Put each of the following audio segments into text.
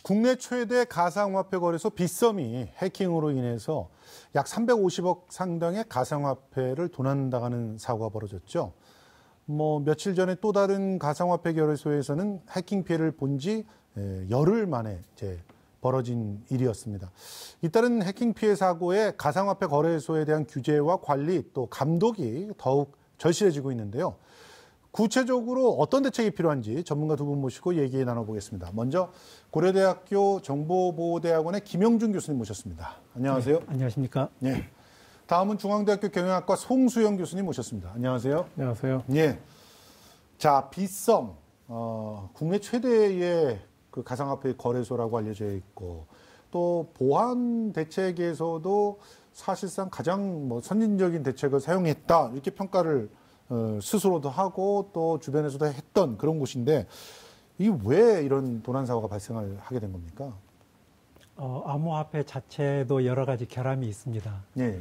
국내 최대 가상화폐 거래소 빗썸이 해킹으로 인해서 약 350억 상당의 가상화폐를 도난당하는 사고가 벌어졌죠. 며칠 전에 또 다른 가상화폐 거래소에서는 해킹 피해를 본 지 열흘 만에 벌어진 일이었습니다. 잇따른 해킹 피해 사고에 가상화폐 거래소에 대한 규제와 관리 또 감독이 더욱 절실해지고 있는데요. 구체적으로 어떤 대책이 필요한지 전문가 두 분 모시고 얘기 나눠보겠습니다. 먼저 고려대학교 정보보호대학원의 김영준 교수님 모셨습니다. 안녕하세요. 네, 안녕하십니까. 네. 다음은 중앙대학교 경영학과 송수영 교수님 모셨습니다. 안녕하세요. 안녕하세요. 네. 자, 빗썸, 국내 최대의 그 가상화폐 거래소라고 알려져 있고 또 보안 대책에서도 사실상 가장 선진적인 대책을 사용했다 이렇게 평가를 스스로도 하고 또 주변에서도 했던 그런 곳인데 이게 왜 이런 도난 사고가 발생을 하게 된 겁니까? 암호화폐 자체도 여러 가지 결함이 있습니다. 예.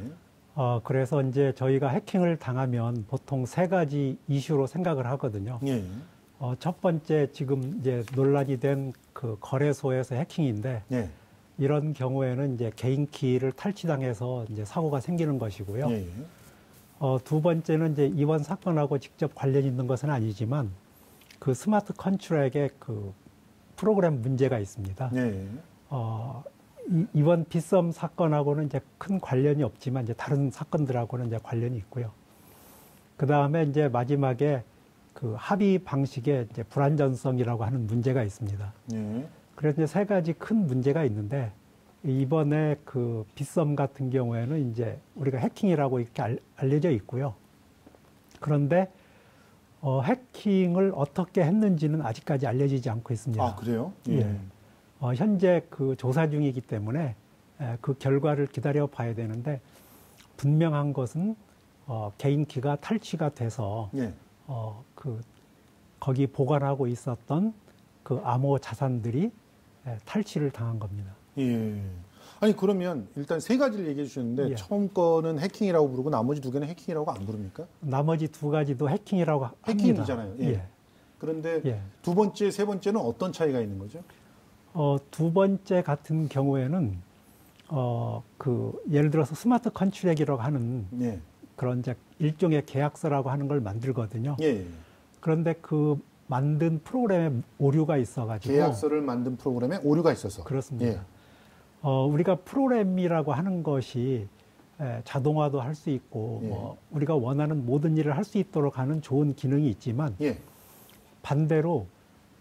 그래서 이제 저희가 해킹을 당하면 보통 세 가지 이슈로 생각을 하거든요. 예. 첫 번째 지금 이제 논란이 된 그 거래소에서 해킹인데 예. 이런 경우에는 이제 개인 키를 탈취당해서 이제 사고가 생기는 것이고요. 예. 두 번째는 이제 이번 사건하고 직접 관련 있는 것은 아니지만 그 스마트 컨트랙의 그 프로그램 문제가 있습니다. 예. 이번 빗썸 사건하고는 이제 큰 관련이 없지만 이제 다른 사건들하고는 이제 관련이 있고요. 그 다음에 이제 마지막에 그 합의 방식의 이제 불안전성이라고 하는 문제가 있습니다. 예. 그래서 이제 세 가지 큰 문제가 있는데 이번에 그 빗썸 같은 경우에는 이제 우리가 해킹이라고 이렇게 알려져 있고요. 그런데 해킹을 어떻게 했는지는 아직까지 알려지지 않고 있습니다. 아, 그래요? 예. 현재 그 조사 중이기 때문에 그 결과를 기다려 봐야 되는데 분명한 것은 개인 키가 탈취가 돼서 예. 거기 보관하고 있었던 그 암호 자산들이 탈취를 당한 겁니다. 예. 아니 그러면 일단 세 가지를 얘기해 주셨는데 예. 처음 거는 해킹이라고 부르고 나머지 두 개는 해킹이라고 안 부릅니까? 나머지 두 가지도 해킹이라고 합니다. 해킹이잖아요. 예. 예. 그런데 예. 두 번째, 세 번째는 어떤 차이가 있는 거죠? 두 번째 같은 경우에는 예를 들어서 스마트 컨트랙이라고 하는 예. 그런 이제 일종의 계약서라고 하는 걸 만들거든요. 예. 그런데 그 만든 프로그램에 오류가 있어가지고 계약서를 만든 프로그램에 오류가 있어서 그렇습니다. 예. 우리가 프로그램이라고 하는 것이 자동화도 할 수 있고 예. 우리가 원하는 모든 일을 할 수 있도록 하는 좋은 기능이 있지만 예. 반대로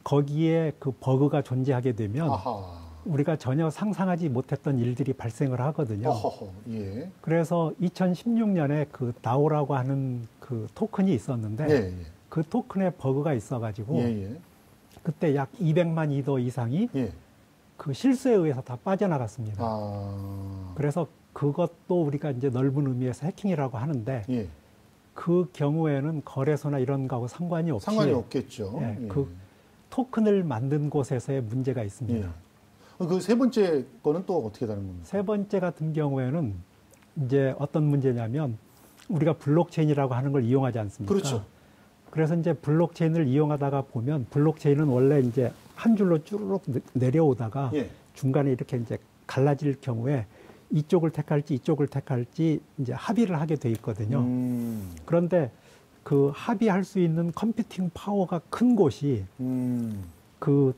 거기에 그 버그가 존재하게 되면 아하. 우리가 전혀 상상하지 못했던 일들이 발생을 하거든요. 어허허. 예. 그래서 2016년에 그 다오라고 하는 그 토큰이 있었는데 예. 예. 그 토큰에 버그가 있어가지고 예. 예. 그때 약 200만 이더 이상이 예. 그 실수에 의해서 다 빠져나갔습니다. 아. 그래서 그것도 우리가 이제 넓은 의미에서 해킹이라고 하는데 예. 그 경우에는 거래소나 이런 거하고 상관이 없이 상관이 없겠죠. 예, 예. 그 토큰을 만든 곳에서의 문제가 있습니다. 예. 그 세 번째 거는 또 어떻게 다른 겁니까? 세 번째 같은 경우에는 이제 어떤 문제냐면 우리가 블록체인이라고 하는 걸 이용하지 않습니까? 그렇죠. 그래서 이제 블록체인을 이용하다가 보면 블록체인은 원래 이제 한 줄로 쭈르륵 내려오다가 예. 중간에 이렇게 이제 갈라질 경우에 이쪽을 택할지 이쪽을 택할지 이제 합의를 하게 돼 있거든요. 그런데 그 합의할 수 있는 컴퓨팅 파워가 큰 곳이 그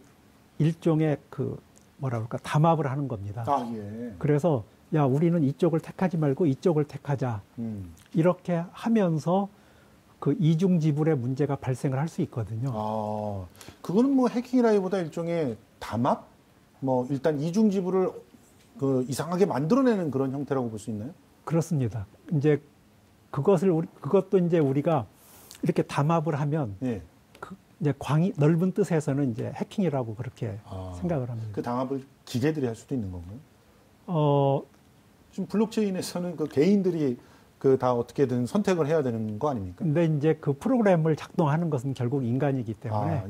일종의 그 뭐라 그럴까 담합을 하는 겁니다. 아, 예. 그래서 야 우리는 이쪽을 택하지 말고 이쪽을 택하자 이렇게 하면서 그 이중 지불의 문제가 발생을 할 수 있거든요. 아, 그거는 해킹이라기보다 일종의 담합? 일단 이중 지불을 그 이상하게 만들어내는 그런 형태라고 볼 수 있나요? 그렇습니다. 이제 그것도 이제 우리가 이렇게 담합을 하면 예. 이제 넓은 뜻에서는 이제 해킹이라고 그렇게 생각을 합니다. 그 담합을 기계들이 할 수도 있는 건가요? 지금 블록체인에서는 그 개인들이 그 다 어떻게든 선택을 해야 되는 거 아닙니까? 근데 이제 그 프로그램을 작동하는 것은 결국 인간이기 때문에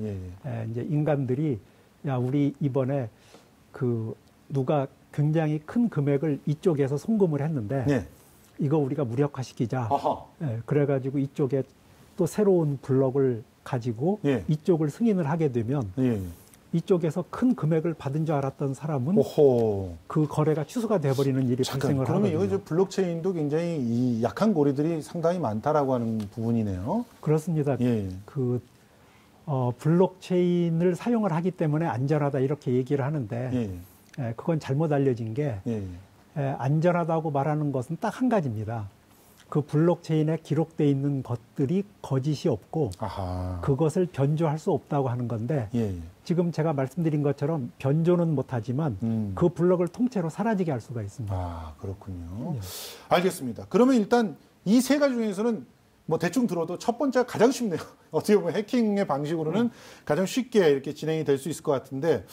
예. 이제 인간들이 야 우리 이번에 그 누가 굉장히 큰 금액을 이쪽에서 송금을 했는데 예. 이거 우리가 무력화시키자. 아하. 그래가지고 이쪽에 또 새로운 블럭을 가지고 예. 이쪽을 승인을 하게 되면 예. 이쪽에서 큰 금액을 받은 줄 알았던 사람은 오호. 그 거래가 취소가 돼버리는 일이 발생을 그러면 하거든요. 이거 블록체인도 굉장히 이 약한 고리들이 상당히 많다라고 하는 부분이네요. 그렇습니다. 예. 블록체인을 사용을 하기 때문에 안전하다 이렇게 얘기를 하는데 예. 그건 잘못 알려진 게 예. 안전하다고 말하는 것은 딱 한 가지입니다. 그 블록체인에 기록되어 있는 것들이 거짓이 없고 아하. 그것을 변조할 수 없다고 하는 건데 예. 지금 제가 말씀드린 것처럼 변조는 못하지만 그 블록을 통째로 사라지게 할 수가 있습니다. 아, 그렇군요. 예. 알겠습니다. 그러면 일단 이 세 가지 중에서는 뭐 대충 들어도 첫 번째가 가장 쉽네요. 어떻게 보면 해킹의 방식으로는 가장 쉽게 이렇게 진행이 될 수 있을 것 같은데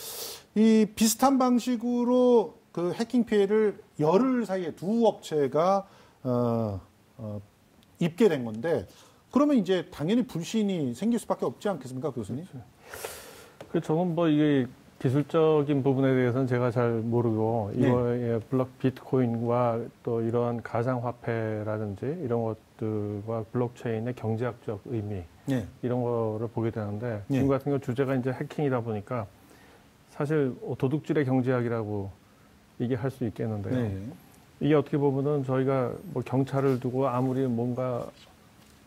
이 비슷한 방식으로 그 해킹 피해를 열흘 사이에 두 업체가 입게 된 건데 그러면 이제 당연히 불신이 생길 수밖에 없지 않겠습니까, 교수님? 저는 뭐 이게 기술적인 부분에 대해서는 제가 잘 모르고 이거의 비트코인과 또 이러한 가상화폐라든지 이런 것들과 블록체인의 경제학적 의미 이런 거를 보게 되는데 지금 같은 경우 주제가 이제 해킹이다 보니까 사실 도둑질의 경제학이라고 얘기할 수 있겠는데요. 이게 어떻게 보면은 저희가 뭐 경찰을 두고 아무리 뭔가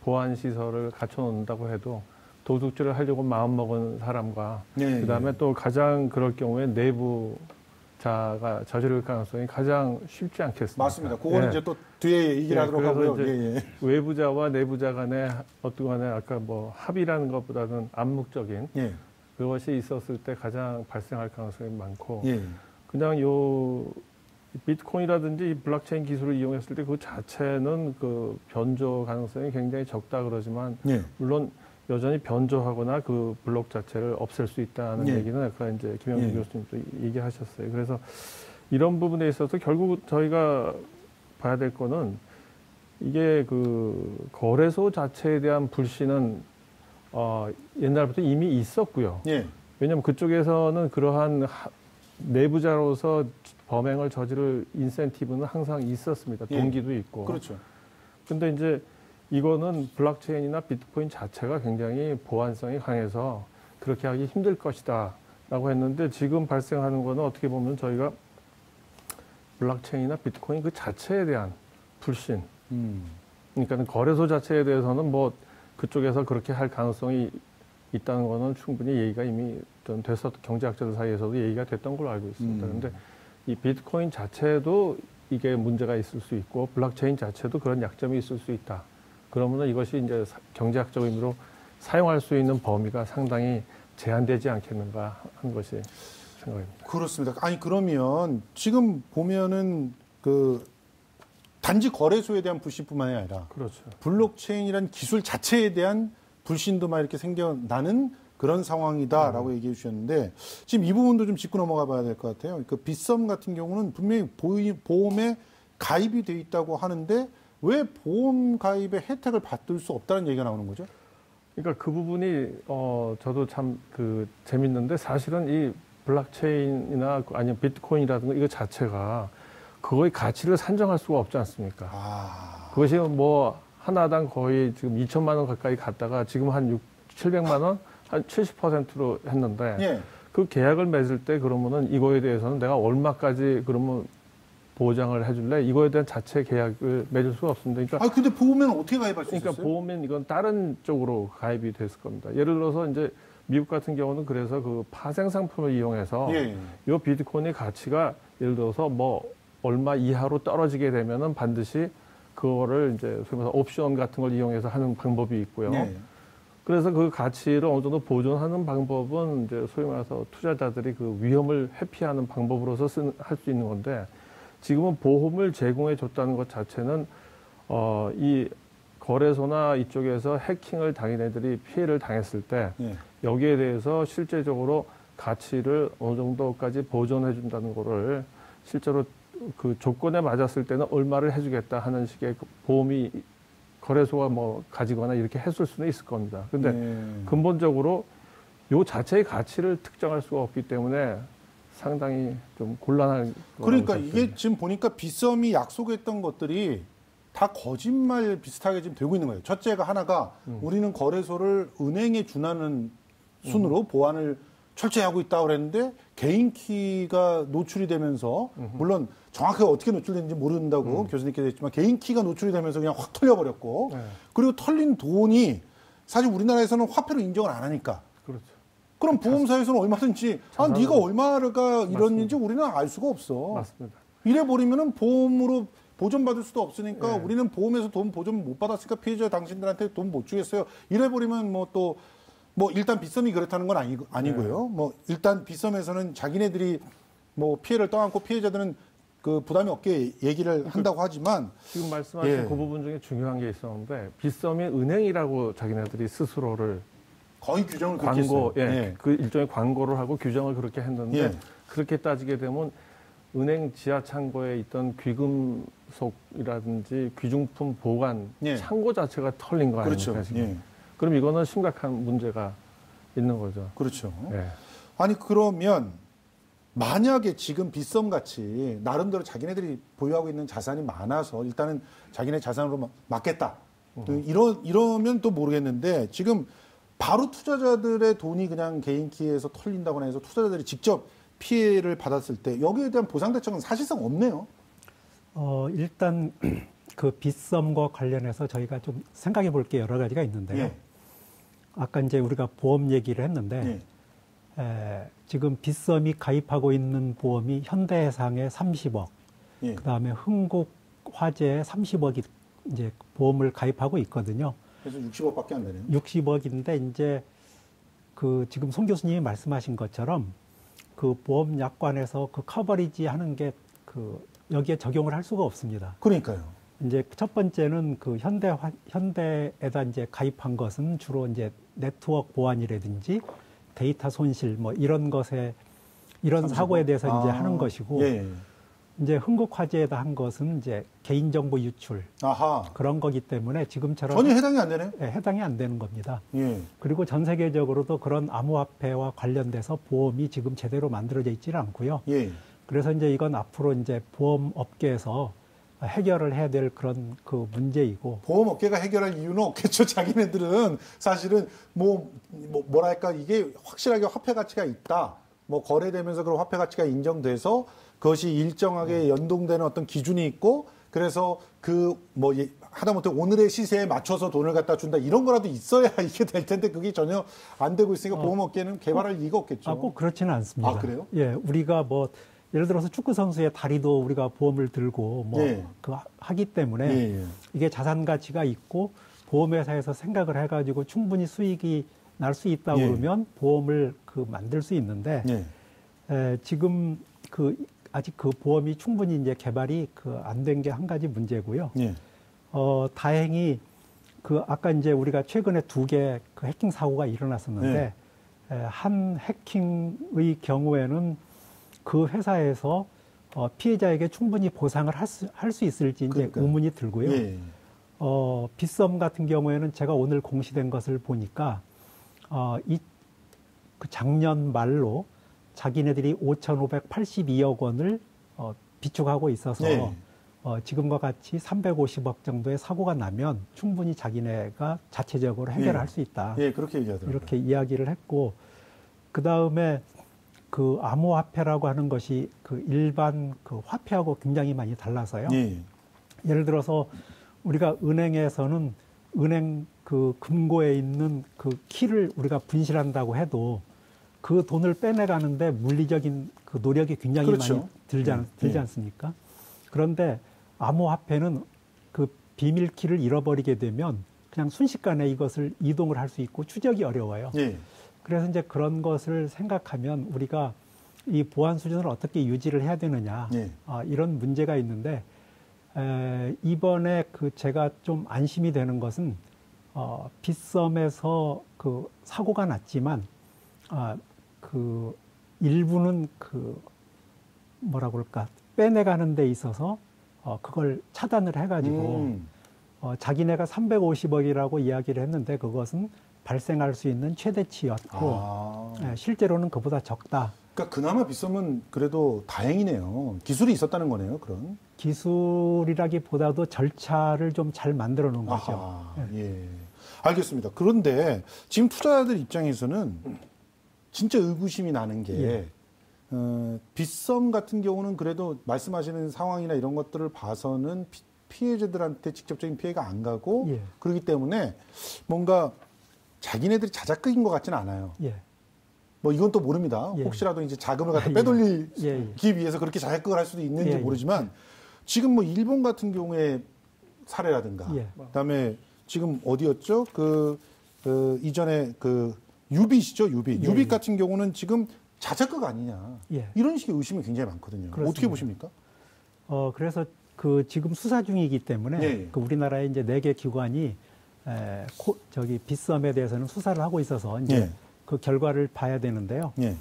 보안 시설을 갖춰 놓는다고 해도 도둑질을 하려고 마음먹은 사람과 그다음에 또 가장 그럴 경우에 내부자가 저지를 가능성이 가장 쉽지 않겠습니까? 맞습니다. 그거는 이제 또 뒤에 얘기를 하도록 하고요. 외부자와 내부자 간에 어떤 간에 아까 뭐 합의라는 것보다는 암묵적인 그것이 있었을 때 가장 발생할 가능성이 많고 그냥 요 비트코인이라든지 이 블록체인 기술을 이용했을 때 그 자체는 그 변조 가능성이 굉장히 적다 그러지만 물론 여전히 변조하거나 그 블록 자체를 없앨 수 있다는 얘기는 아까 이제 김영준 교수님도 얘기하셨어요. 그래서 이런 부분에 있어서 결국 저희가 봐야 될 거는 이게 그 거래소 자체에 대한 불신은 옛날부터 이미 있었고요. 왜냐하면 그쪽에서는 그러한 내부자로서 범행을 저지를 인센티브는 항상 있었습니다. 동기도 있고. 그렇죠. 근데 이제 이거는 블록체인이나 비트코인 자체가 굉장히 보안성이 강해서 그렇게 하기 힘들 것이다 라고 했는데 지금 발생하는 거는 어떻게 보면 저희가 블록체인이나 비트코인 그 자체에 대한 불신. 그러니까 거래소 자체에 대해서는 뭐 그쪽에서 그렇게 할 가능성이 있다는 거는 충분히 얘기가 이미 좀 됐었던 경제학자들 사이에서도 얘기가 됐던 걸로 알고 있습니다. 그런데 이 비트코인 자체도 이게 문제가 있을 수 있고 블록체인 자체도 그런 약점이 있을 수 있다. 그러면 이것이 이제 경제학적 의미로 사용할 수 있는 범위가 상당히 제한되지 않겠는가 하는 것이 생각입니다. 그렇습니다. 아니 그러면 지금 보면은 그 단지 거래소에 대한 불신뿐만이 아니라 그렇죠. 블록체인이라는 기술 자체에 대한 불신도 막 이렇게 생겨나는 그런 상황이다라고 얘기해 주셨는데 지금 이 부분도 좀 짚고 넘어가 봐야 될 것 같아요. 그 빗썸 같은 경우는 분명히 보험에 가입이 돼 있다고 하는데 왜 보험 가입의 혜택을 받을 수 없다는 얘기가 나오는 거죠? 그러니까 그 부분이 저도 참 그 재밌는데 사실은 이 블록체인이나 아니면 비트코인이라든가 이거 자체가 그거의 가치를 산정할 수가 없지 않습니까? 그것이 뭐 하나당 거의 지금 2천만 원 가까이 갔다가 지금 한 700만 원? 한 70%로 했는데 그 계약을 맺을 때 그러면은 이거에 대해서는 내가 얼마까지 그러면 보장을 해줄래? 이거에 대한 자체 계약을 맺을 수가 없습니다. 그러니까 근데 보험에는 어떻게 가입할 수 있어요? 그러니까 보험은 이건 다른 쪽으로 가입이 됐을 겁니다. 예를 들어서 이제 미국 같은 경우는 그래서 그 파생 상품을 이용해서 이 비트코인의 가치가 예를 들어서 뭐 얼마 이하로 떨어지게 되면은 반드시 그거를 이제 소위 말해서 옵션 같은 걸 이용해서 하는 방법이 있고요. 그래서 그 가치를 어느 정도 보존하는 방법은 이제 소위 말해서 투자자들이 그 위험을 회피하는 방법으로서 할 수 있는 건데 지금은 보험을 제공해 줬다는 것 자체는 이 거래소나 이쪽에서 해킹을 당한 애들이 피해를 당했을 때 여기에 대해서 실제적으로 가치를 어느 정도까지 보존해 준다는 거를 실제로 그 조건에 맞았을 때는 얼마를 해주겠다 하는 식의 보험이 거래소가 뭐 가지거나 이렇게 했을 수는 있을 겁니다. 근데 근본적으로 요 자체의 가치를 특정할 수가 없기 때문에 상당히 좀 곤란한. 그러니까 이게 지금 보니까 빗썸이 약속했던 것들이 다 거짓말 비슷하게 지금 되고 있는 거예요. 첫째가 하나가 우리는 거래소를 은행에 준하는 순으로 보안을 철저히 하고 있다고 그랬는데 개인 키가 노출이 되면서 물론 정확하게 어떻게 노출됐는지 모른다고 교수님께서 했지만 개인 키가 노출이 되면서 그냥 확 털려버렸고 그리고 털린 돈이 사실 우리나라에서는 화폐로 인정을 안 하니까 그렇죠. 그럼 보험사에서는 얼마든지 네가 얼마가 이랬는지 우리는 알 수가 없어. 맞습니다. 이래 버리면은 보험으로 보존받을 수도 없으니까 우리는 보험에서 돈 보존 못 받았으니까 피해자 당신들한테 돈 못 주겠어요. 이래 버리면 뭐 일단 빗썸이 그렇다는 건 아니고요. 뭐 일단 빗썸에서는 자기네들이 뭐 피해를 떠안고 피해자들은 그 부담이 없게 얘기를 한다고 하지만 지금 말씀하신 그 부분 중에 중요한 게 있었는데 빗썸이 은행이라고 자기네들이 스스로를 거의 규정을 그렇게 했어요. 그 일종의 광고를 하고 규정을 그렇게 했는데 그렇게 따지게 되면 은행 지하 창고에 있던 귀금속이라든지 귀중품 보관 창고 자체가 털린 거 아닙니까? 그렇죠. 그럼 이거는 심각한 문제가 있는 거죠. 그렇죠. 아니 그러면 만약에 지금 빗썸 같이 나름대로 자기네들이 보유하고 있는 자산이 많아서 일단은 자기네 자산으로 막겠다. 이러면 또 모르겠는데 지금 바로 투자자들의 돈이 그냥 개인 키에서 털린다거나 해서 투자자들이 직접 피해를 받았을 때 여기에 대한 보상 대책은 사실상 없네요. 일단 그 빗썸과 관련해서 저희가 좀 생각해 볼 게 여러 가지가 있는데요. 아까 이제 우리가 보험 얘기를 했는데 지금 빗썸이 가입하고 있는 보험이 현대해상의 30억, 그다음에 흥국화재의 30억이 이제 보험을 가입하고 있거든요. 그래서 60억밖에 안 되네요. 60억인데 이제 그 지금 송 교수님이 말씀하신 것처럼 그 보험 약관에서 그 커버리지 하는 게 그 여기에 적용을 할 수가 없습니다. 그러니까요. 이제 첫 번째는 그 현대에다 이제 가입한 것은 주로 이제 네트워크 보안이라든지 데이터 손실 뭐 이런 것에 이런 사고에 대해서 이제 하는 것이고 이제 흥국화재에다 한 것은 이제 개인정보 유출 그런 거기 때문에 지금처럼 전혀 해당이 안 되네요. 해당이 안 되는 겁니다. 그리고 전 세계적으로도 그런 암호화폐와 관련돼서 보험이 지금 제대로 만들어져 있지는 않고요. 그래서 이제 이건 앞으로 이제 보험 업계에서 해결을 해야 될 그런 그 문제이고. 보험업계가 해결할 이유는 없겠죠. 자기네들은 사실은 뭐랄까 이게 확실하게 화폐 가치가 있다. 뭐 거래되면서 그런 화폐 가치가 인정돼서 그것이 일정하게 연동되는 어떤 기준이 있고 그래서 하다못해 오늘의 시세에 맞춰서 돈을 갖다 준다 이런 거라도 있어야 이게 될 텐데 그게 전혀 안 되고 있으니까 보험업계는 개발할 이유가 없겠죠. 꼭 그렇지는 않습니다. 그래요? 우리가 예를 들어서 축구 선수의 다리도 우리가 보험을 들고 하기 때문에 이게 자산 가치가 있고 보험회사에서 생각을 해가지고 충분히 수익이 날 수 있다 그러면 보험을 만들 수 있는데 지금 아직 그 보험이 충분히 이제 개발이 안 된 게 한 가지 문제고요. 다행히 아까 이제 우리가 최근에 2개 해킹 사고가 일어났었는데 한 해킹의 경우에는 그 회사에서 피해자에게 충분히 보상을 할 수 있을지 이제 의문이 들고요. 빗썸 같은 경우에는 제가 오늘 공시된 것을 보니까 작년 말로 자기네들이 5,582억 원을 비축하고 있어서 지금과 같이 350억 정도의 사고가 나면 충분히 자기네가 자체적으로 해결할 수 있다. 그렇게 얘기하더라고요. 이렇게 이야기를 했고 그다음에 암호화폐라고 하는 것이 일반 화폐하고 굉장히 많이 달라서요. 예를 들어서 우리가 은행에서는 은행 금고에 있는 키를 우리가 분실한다고 해도 그 돈을 빼내가는데 물리적인 노력이 굉장히 많이 들지 않습니까? 그런데 암호화폐는 비밀 키를 잃어버리게 되면 그냥 순식간에 이것을 이동을 할 수 있고 추적이 어려워요. 그래서 이제 그런 것을 생각하면 우리가 이 보안 수준을 어떻게 유지를 해야 되느냐 이런 문제가 있는데 이번에 제가 좀 안심이 되는 것은 빗썸에서 사고가 났지만 일부는 뭐라 그럴까 빼내가는 데 있어서 그걸 차단을 해가지고 자기네가 350억이라고 이야기를 했는데 그것은 발생할 수 있는 최대치였고 실제로는 그보다 적다. 그러니까 그나마 빗썸은 그래도 다행이네요. 기술이 있었다는 거네요. 그런 기술이라기보다도 절차를 좀 잘 만들어 놓은 거죠. 알겠습니다. 그런데 지금 투자자들 입장에서는 진짜 의구심이 나는 게 예. 빗썸 같은 경우는 그래도 말씀하시는 상황이나 이런 것들을 봐서는 피해자들한테 직접적인 피해가 안 가고 예. 그렇기 때문에 뭔가 자기네들이 자작극인 것 같지는 않아요. 예. 뭐 이건 또 모릅니다. 예. 혹시라도 이제 자금을 갖다 빼돌리기 예. 위해서 그렇게 자작극을 할 수도 있는지 예. 모르지만 지금 뭐 일본 같은 경우에 사례라든가 예. 그다음에 지금 어디였죠? 이전에 유비시죠, 유비. 예. 유비 같은 경우는 지금 자작극 아니냐. 예. 이런 식의 의심이 굉장히 많거든요. 그렇습니다. 어떻게 보십니까? 그래서 지금 수사 중이기 때문에 예. 우리나라의 이제 4개 기관이 빗썸에 대해서는 수사를 하고 있어서 이제 예. 그 결과를 봐야 되는데요. 예.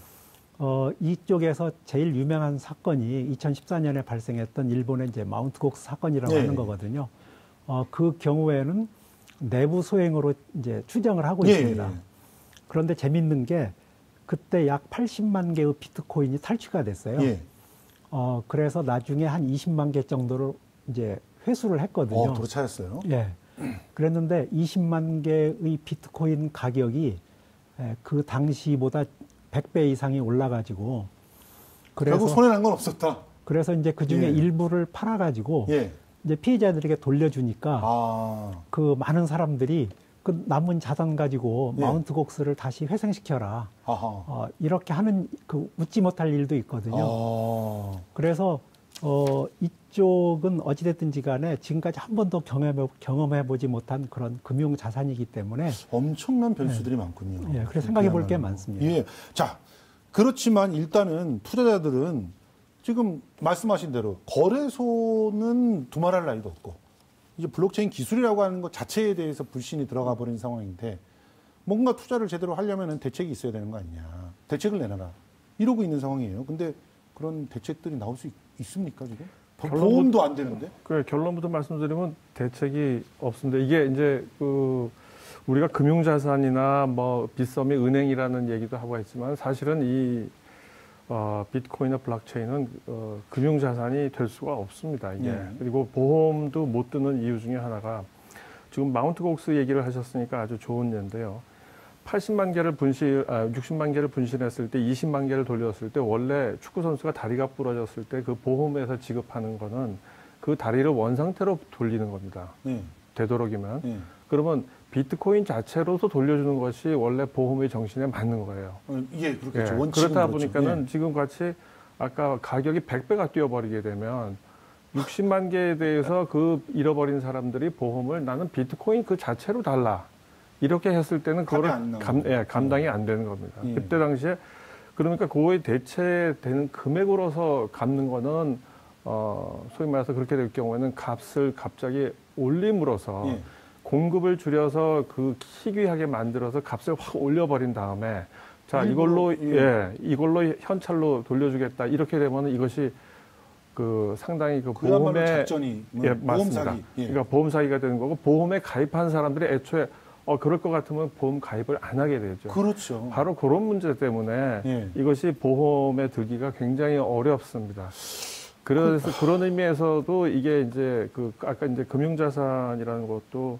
이쪽에서 제일 유명한 사건이 2014년에 발생했던 일본의 이제 마운트 곡스 사건이라고 예. 하는 거거든요. 그 경우에는 내부 소행으로 이제 추정을 하고 예. 있습니다. 예. 그런데 재밌는 게 그때 약 80만 개의 비트코인이 탈취가 됐어요. 예. 그래서 나중에 한 20만 개 정도를 이제 회수를 했거든요. 도로 차였어요. 예. 그랬는데 20만 개의 비트코인 가격이 그 당시보다 100배 이상이 올라가지고 결국 손해난 건 없었다. 그래서 이제 그 중에 예. 일부를 팔아가지고 예. 이제 피해자들에게 돌려주니까 아. 그 많은 사람들이 그 남은 자산 가지고 예. 마운트 곡스를 다시 회생시켜라. 아하. 이렇게 하는 그 웃지 못할 일도 있거든요. 아. 그래서 이쪽은 어찌됐든지 간에 지금까지 한 번도 경험해보지 못한 그런 금융 자산이기 때문에 엄청난 변수들이 많군요. 예, 그래서 생각해 볼 게 많습니다. 예. 자, 그렇지만 일단은 투자자들은 지금 말씀하신 대로 거래소는 두말할 나위도 없고 이제 블록체인 기술이라고 하는 것 자체에 대해서 불신이 들어가 버린 상황인데 뭔가 투자를 제대로 하려면 대책이 있어야 되는 거 아니냐. 대책을 내놔라. 이러고 있는 상황이에요. 근데 그런 대책들이 나올 수 있습니까, 지금? 보험도 안 되는데? 그래, 결론부터 말씀드리면 대책이 없습니다. 이게 이제 우리가 금융자산이나 뭐 빗썸이 은행이라는 얘기도 하고 있지만 사실은 이 비트코인이나 블록체인은 금융자산이 될 수가 없습니다. 이게. 네. 그리고 보험도 못 드는 이유 중에 하나가 지금 마운트 곡스 얘기를 하셨으니까 아주 좋은 예인데요. 60만 개를 분실했을 때 20만 개를 돌렸을 때 원래 축구 선수가 다리가 부러졌을 때 그 보험에서 지급하는 거는 그 다리를 원상태로 돌리는 겁니다. 네. 되도록이면. 네. 그러면 비트코인 자체로서 돌려주는 것이 원래 보험의 정신에 맞는 거예요. 예, 그렇겠죠. 예, 원칙은 그렇다 그렇죠. 보니까는 예. 지금 같이 아까 가격이 100배가 뛰어버리게 되면 60만 개에 대해서 그 잃어버린 사람들이 보험을 나는 비트코인 그 자체로 달라. 이렇게 했을 때는 그거를 감당이 안 되는 겁니다. 예. 그때 당시에 그러니까 그거에 대체되는 금액으로서 갚는 거는 소위 말해서 그렇게 될 경우에는 값을 갑자기 올림으로써 예. 공급을 줄여서 그 희귀하게 만들어서 값을 확 올려버린 다음에 자 이걸로 이걸로 현찰로 돌려주겠다 이렇게 되면 이것이 상당히 보험의 작전이 맞습니다. 보험 사기. 예. 그러니까 보험 사기가 되는 거고 보험에 가입한 사람들이 애초에 그럴 것 같으면 보험 가입을 안 하게 되죠. 그렇죠. 바로 그런 문제 때문에 예. 이것이 보험에 들기가 굉장히 어렵습니다. 그래서 그런 의미에서도 이게 이제 아까 이제 금융자산이라는 것도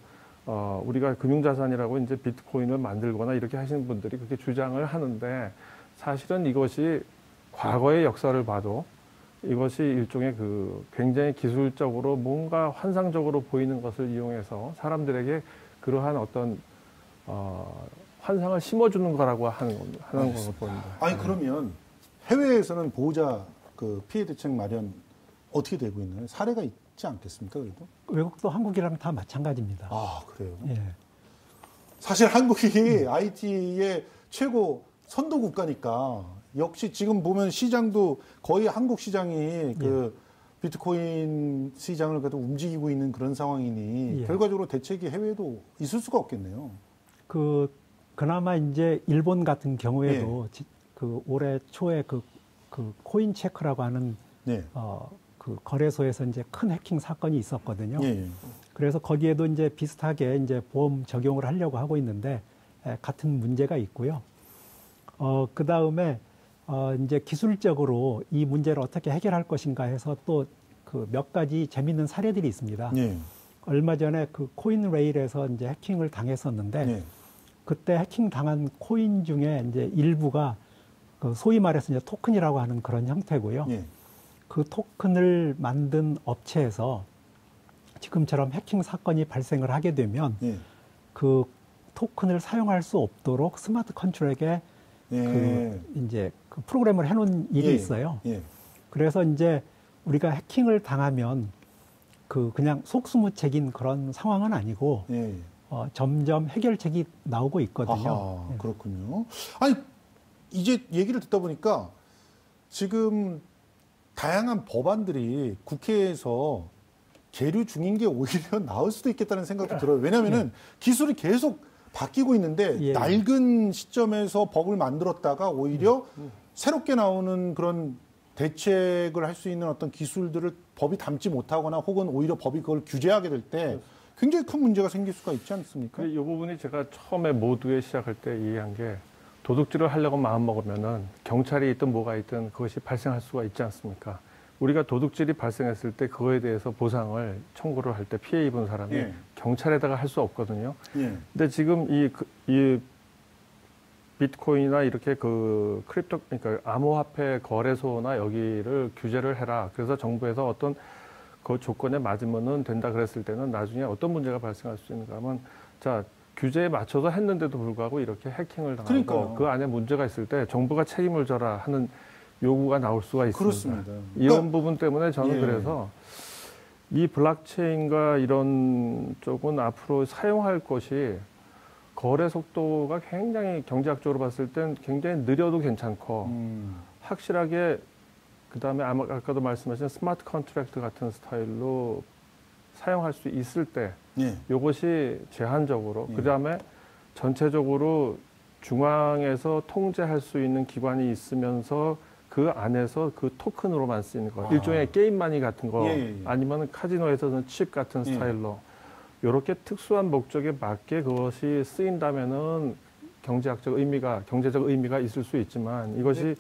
우리가 금융자산이라고 이제 비트코인을 만들거나 이렇게 하시는 분들이 그렇게 주장을 하는데 사실은 이것이 과거의 역사를 봐도 이것이 일종의 굉장히 기술적으로 뭔가 환상적으로 보이는 것을 이용해서 사람들에게 그러한 어떤 환상을 심어주는 거라고 하는 것을 봅니다. 아니 그러면 해외에서는 보호자 피해 대책 마련 어떻게 되고 있나요? 사례가 있지 않겠습니까? 그래도 외국도 한국이랑 다 마찬가지입니다. 아 그래요? 예. 사실 한국이 IT의 최고 선도 국가니까 역시 지금 보면 시장도 거의 한국 시장이 비트코인 시장을 그래도 움직이고 있는 그런 상황이니 결과적으로 대책이 해외에도 있을 수가 없겠네요. 그나마 이제 일본 같은 경우에도 올해 초에 코인 체크라고 하는 거래소에서 이제 큰 해킹 사건이 있었거든요. 그래서 거기에도 이제 비슷하게 이제 보험 적용을 하려고 하고 있는데 같은 문제가 있고요. 그 다음에 이제 기술적으로 이 문제를 어떻게 해결할 것인가 해서 또 몇 가지 재밌는 사례들이 있습니다. 얼마 전에 코인 레일에서 이제 해킹을 당했었는데 그때 해킹 당한 코인 중에 이제 일부가 그 소위 말해서 이제 토큰이라고 하는 그런 형태고요. 예. 그 토큰을 만든 업체에서 지금처럼 해킹 사건이 발생을 하게 되면 예. 그 토큰을 사용할 수 없도록 스마트 컨트롤에 예. 그 이제 그 프로그램을 해놓은 일이 예. 있어요. 예. 그래서 이제 우리가 해킹을 당하면 그 그냥 속수무책인 그런 상황은 아니고 예. 점점 해결책이 나오고 있거든요. 아하, 그렇군요. 아니 이제 얘기를 듣다 보니까 지금 다양한 법안들이 국회에서 계류 중인 게 오히려 나을 수도 있겠다는 생각도 들어요. 왜냐하면은 기술이 계속 바뀌고 있는데 낡은 시점에서 법을 만들었다가 오히려 새롭게 나오는 그런 대책을 할 수 있는 어떤 기술들을 법이 담지 못하거나 혹은 오히려 법이 그걸 규제하게 될 때 굉장히 큰 문제가 생길 수가 있지 않습니까? 이 부분이 제가 처음에 모두에 시작할 때 이해한 게 도둑질을 하려고 마음먹으면은 경찰이 있든 뭐가 있든 그것이 발생할 수가 있지 않습니까? 우리가 도둑질이 발생했을 때 그거에 대해서 보상을 청구를 할 때 피해 입은 사람이 예. 경찰에다가 할 수 없거든요. 예. 근데 지금 이 비트코인이나 이렇게 그 크립토, 그러니까 암호화폐 거래소나 여기를 규제를 해라. 그래서 정부에서 어떤 그 조건에 맞으면은 된다 그랬을 때는 나중에 어떤 문제가 발생할 수 있는가 하면 자, 규제에 맞춰서 했는데도 불구하고 이렇게 해킹을 당하고 그 안에 문제가 있을 때 정부가 책임을 져라 하는 요구가 나올 수가 있습니다. 그렇습니다. 이런 부분 때문에 저는 예. 그래서 이 블록체인과 이런 쪽은 앞으로 사용할 것이 거래 속도가 굉장히 경제학적으로 봤을 땐 굉장히 느려도 괜찮고 확실하게 그다음에 아까도 말씀하신 스마트 컨트랙트 같은 스타일로 사용할 수 있을 때 예. 이것이 제한적으로 예. 그다음에 전체적으로 중앙에서 통제할 수 있는 기관이 있으면서 그 안에서 그 토큰으로만 쓰이는 거 일종의 게임마니 같은 거 아니면 카지노에서는 칩 같은 스타일로 이렇게 특수한 목적에 맞게 그것이 쓰인다면은 경제적 의미가 있을 수 있지만 이것이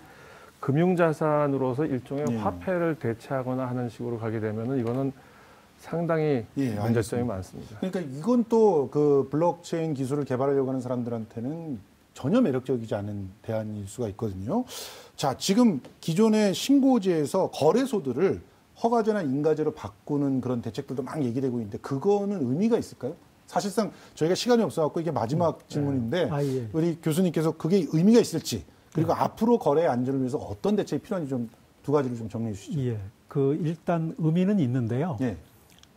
금융자산으로서 일종의 화폐를 대체하거나 하는 식으로 가게 되면은 이거는 상당히 문제점이 많습니다. 그러니까 이건 또 그 블록체인 기술을 개발하려고 하는 사람들한테는 전혀 매력적이지 않은 대안일 수가 있거든요. 자, 지금 기존의 신고제에서 거래소들을 허가제나 인가제로 바꾸는 그런 대책들도 막 얘기되고 있는데 그거는 의미가 있을까요? 사실상 저희가 시간이 없어갖고 이게 마지막 질문인데 우리 교수님께서 그게 의미가 있을지 그리고 앞으로 거래의 안전을 위해서 어떤 대책이 필요한지 좀 두 가지를 좀 정리해 주시죠. 예, 그 일단 의미는 있는데요. 예.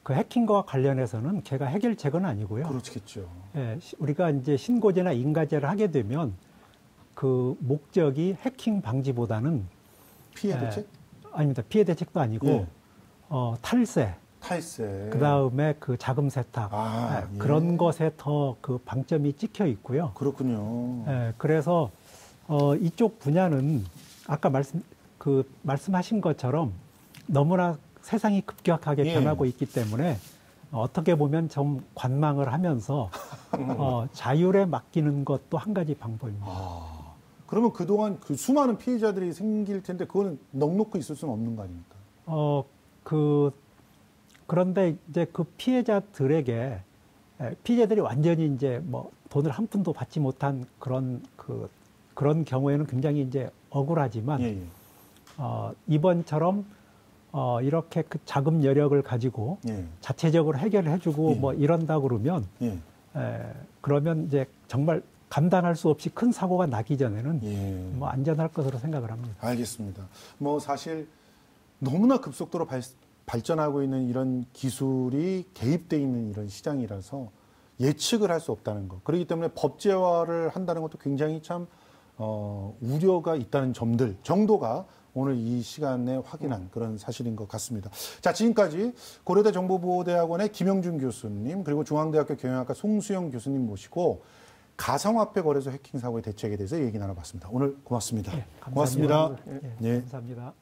그 해킹과 관련해서는 걔가 해결책은 아니고요. 그렇겠죠. 예, 우리가 이제 신고제나 인가제를 하게 되면 그 목적이 해킹 방지보다는 피해 대책? 아닙니다. 피해 대책도 아니고 탈세. 그 다음에 그 자금 세탁 그런 것에 더 그 방점이 찍혀 있고요. 그렇군요. 예, 그래서 이쪽 분야는 아까 말씀하신 것처럼 너무나 세상이 급격하게 변하고 있기 때문에 어떻게 보면 좀 관망을 하면서 자율에 맡기는 것도 한 가지 방법입니다. 그러면 그동안 그 수많은 피해자들이 생길 텐데 그거는 넉놓고 있을 수는 없는 거 아닙니까? 그런데 이제 그 피해자들이 완전히 이제 뭐 돈을 한 푼도 받지 못한 그런 경우에는 굉장히 이제 억울하지만 이번처럼 이렇게 그 자금 여력을 가지고 자체적으로 해결해주고 뭐 이런다 그러면 그러면 이제 정말 감당할 수 없이 큰 사고가 나기 전에는 뭐 안전할 것으로 생각을 합니다. 알겠습니다. 뭐 사실 너무나 급속도로 발전하고 있는 이런 기술이 개입돼 있는 이런 시장이라서 예측을 할 수 없다는 것. 그렇기 때문에 법제화를 한다는 것도 굉장히 참 우려가 있다는 점들 정도가 오늘 이 시간에 확인한 그런 사실인 것 같습니다. 자, 지금까지 고려대 정보보호대학원의 김영준 교수님 그리고 중앙대학교 경영학과 송수영 교수님 모시고 가상화폐 거래소 해킹 사고의 대책에 대해서 얘기 나눠봤습니다. 오늘 고맙습니다. 감사합니다. 고맙습니다. 감사합니다.